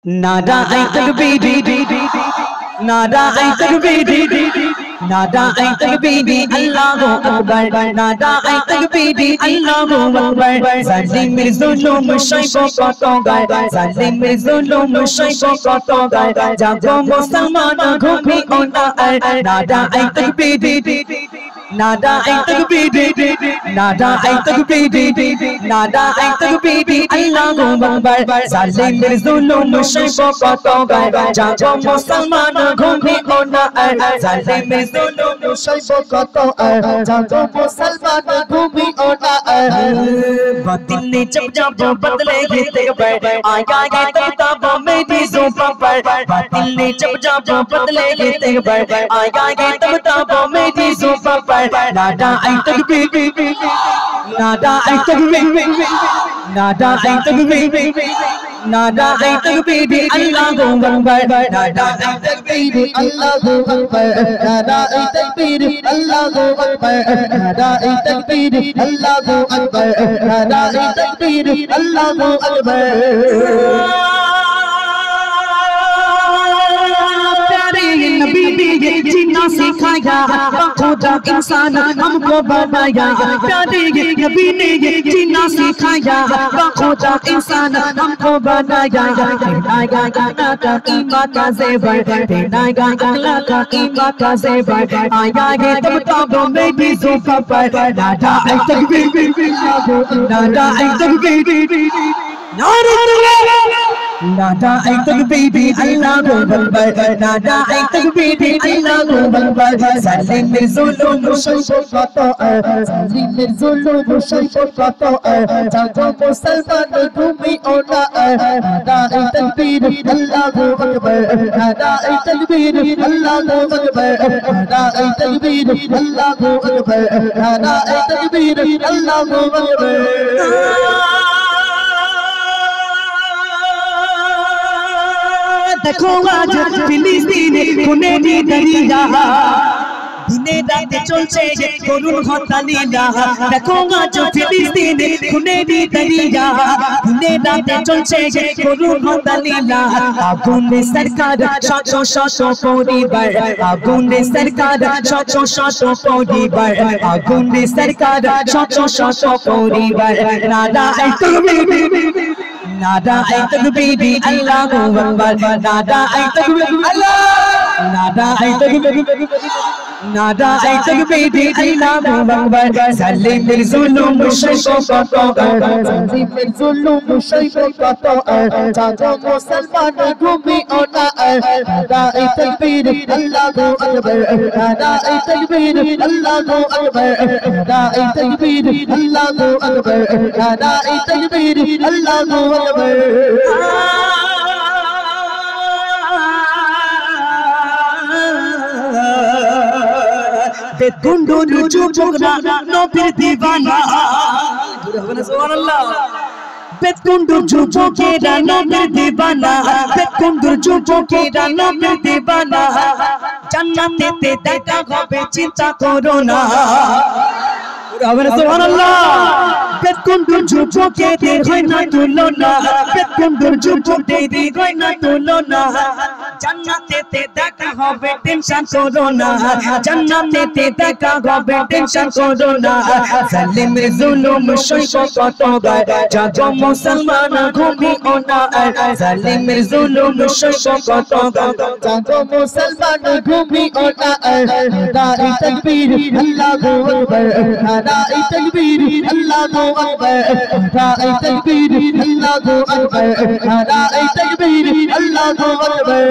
नादा आई तकबीर, नादा आई तकबीर, नादा आई तकबीर, अल्लाहु अकबर, नादा आई तकबीर, अल्लाहु अकबर। जालिम जुलुम शैको कतोगार, जालिम जुलुम शैको कतोगार, जागो मुसलमान घूमी ओना नादा आई तकबीर, नादा आई तकबीर, नादा आई तकबीर, नादा आई तकबीर, अल्लाहु अकबर। जालिम जुलुम शैको कतोगार, जागो मुसलमान घूमी ओना जालिम जुलुम शैको कतोगार, जागो मुसलमान घूमी ओना। बातिल ने जब बदले तेवर, आया ये तख्ता मेरी ज़ुबान पर। बातिल ने जब बदले तेवर, आया ये तख्ता मेरी ज़ुबान पर। नादा आई तकबीर, नादा आई तकबीर, नादा आई तकबीर, नादा आई तकबीर, अल्लाहु अकबर, नादा आई तकबीर, अल्लाहु अकबर, नादा आई तकबीर, अल्लाहु अकबर, नादा आई तकबीर, अल्लाहु अकबर, नादा आई तकबीर, अल्लाहु अकबर। नबी ने जीना सिखाया, खुदा इंसान हमको बनाया। प्यारे नबी ने जीना सिखाया, खुदा इंसान हमको बनाया। पहनाया अल्लाह का ईमान का ज़ेवर, पहनाया अल्लाह का ईमान का ज़ेवर, आया ये तख्ता मेरी ज़ुबान पर। नादा आई तकबीर, नादा आई तकबीर, नादा आई तकबीर, अल्लाहु अकबर, नादा आई तकबीर, अल्लाहु अकबर। जालिम जुलुम शैको कतोगार, जालिम जुलुम शैको कतोगार, जागो मुसलमान घूमी ओना नादा आई तकबीर, अल्लाहु अकबर, नादा आई तकबीर, अल्लाहु अकबर, नादा आई तकबीर, अल्लाहु अकबर, नादा आई तकबीर, अल्लाहु अकबर। देखो आज फिलिस्तीन खूনে দরিয়া, দিনে রাতে চলছে করুণ হত্যা লীলা। দেখো আজ ফিলিস্তিন খুনে দরিয়া, দিনে রাতে চলছে করুণ হত্যা লীলা। আগুন সরকার শত শত পরিবার, আগুন সরকার শত শত পরিবার, আগুন সরকার শত শত পরিবার। নাদা আই তকবীর, नादा आई तकबीर, अल्लाहु अकबर, नादा आई तकबीर, अल्लाह, नादा आई तकबीर, नादा आई तकबीर, अल्लाहु अकबर। जालिम जुलुम शैको कतोगार, जालिम जुलुम शैको कतोगार, जागो मुसलमान घूमी ओना नादा आई तकबीर, अल्लाहु अकबर, नादा आई तकबीर, अल्लाहु अकबर, नादा आई तकबीर, अल्लाहु अकबर, नादा आई तकबीर, अल्लाहु अकबर। বেদকুণ্ডুর যুবকরা নবীর দিওয়ানা, সুবহানাল্লাহ। বেদকুণ্ডুর যুবকেরা নবীর দিওয়ানা, বেদকুণ্ডুর যুবকেরা নবীর দিওয়ানা। জান্নাতেতে দেখা হবে চিন্তা করো না, সুবহানাল্লাহ। বেদকুণ্ডুর যুবকেদের হয় না তুলনা, বেদকুণ্ডুর যুবকদের হয় না তুলনা। জান্নাতেতে দেখা হবে টেনশন করো না, জান্নাতেতে দেখা হবে টেনশন করো না। জালিম জুলুম শৈকো কতোগার, জাগো মুসলমান ঘুমিও না। জালিম জুলুম শৈকো কতোগার, জাগো মুসলমান ঘুমিও না। নাদা আই তাকবীর, আল্লাহু আকবার, নাদা আই তাকবীর, আল্লাহু আকবার, নাদা আই তাকবীর, আল্লাহু আকবার, নাদা আই তাকবীর, আল্লাহু আকবার।